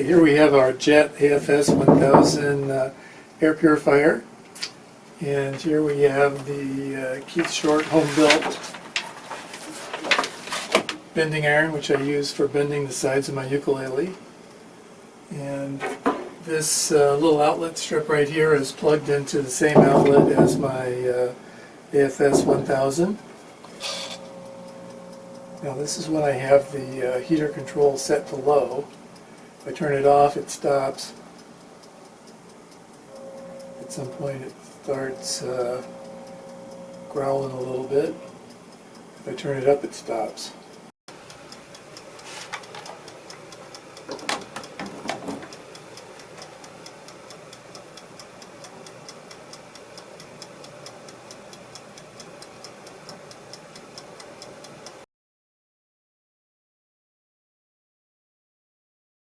Okay, here we have our JET AFS1000 air purifier, and here we have the Keith Short home-built bending iron, which I use for bending the sides of my ukulele. And this little outlet strip right here is plugged into the same outlet as my AFS1000. Now this is when I have the heater control set to low. If I turn it off, it stops. At some point it starts growling a little bit. If I turn it up, it stops.